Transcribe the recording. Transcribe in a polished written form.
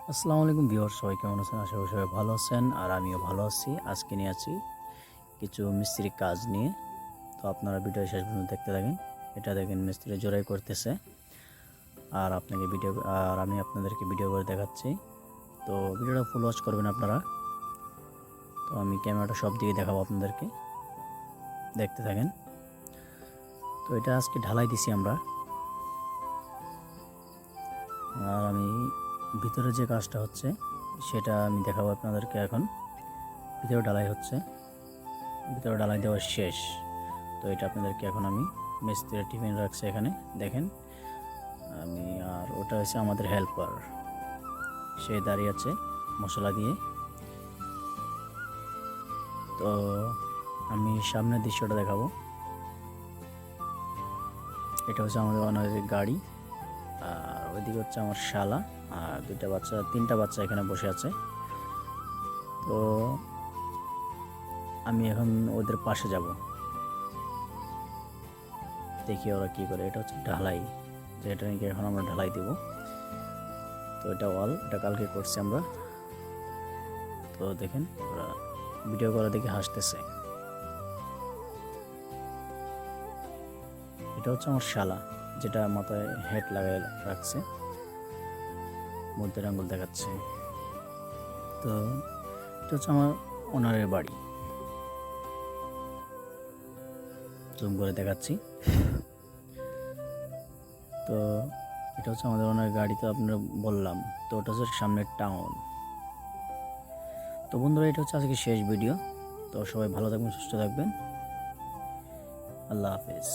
আসসালামু আলাইকুম ভিউয়ার্স, সবাই কেমন আছেন? আশা করি সবাই ভালো আছেন আর আমিও ভালো আছি। আজকে নিয়ে আছি কিছু মিস্ত্রি কাজ নিয়ে। তো আপনারা ভিডিও শেষ পর্যন্ত দেখতে থাকেন। এটা দেখেন মিস্ত্রি জোড়াই করতেছে আর আমি আপনাদেরকে ভিডিও করে দেখাচ্ছি। তো ভিডিওটা ফুল ওয়াচ করবেন আপনারা। তো আমি ক্যামেরাটা সব দিকে দেখাবো আপনাদেরকে, দেখতে থাকেন। তো এটা আজকে ঢালাই দিছি আমরা। আর আমি ভিতরে যে কাজটা হচ্ছে সেটা আমি দেখাবো আপনাদেরকে। এখন ভিতরে ঢালাই হচ্ছে, ভিতরে ঢালাই দেওয়া শেষ। তো এটা আপনাদেরকে এখন আমি মিস্ত্রির টিফিন রাখছি এখানে দেখেন আমি। আর ওটা হচ্ছে আমাদের হেল্পার, সে দাঁড়িয়ে আছে মশলা দিয়ে। তো আমি সামনের দৃশ্যটা দেখাবো। এটা হচ্ছে আমাদের ওনারের গাড়ি, আর ওইদিকে হচ্ছে আমার শালা আর তিনটা বাচ্চা এখানে বসে আছে। তো আমি এখন ওদের পাশে যাব, দেখি ওরা কি করে। এটা হচ্ছে ঢালাই, যেটা নাকি এখন আমরা ঢালাই দেব। তো এটা এটা কালকে করছি আমরা। তো দেখেন ওরা ভিডিও করে দেখে হাসতেছে। এটা হচ্ছে আমার শালা, যেটা মাথায় হেড লাগায় রাখছে, মধ্যের আঙ্গুল দেখাচ্ছে। তো এটা হচ্ছে আমার ওনারের বাড়ি, জুম করে দেখাচ্ছি। তো এটা হচ্ছে আমাদের ওনার গাড়ি, তো আপনারা বললাম। তো ওটা হচ্ছে সামনের টাউন। তো বন্ধুরা, এটা হচ্ছে আজকে শেষ ভিডিও। তো সবাই ভালো থাকবেন, সুস্থ থাকবেন। আল্লাহ হাফেজ।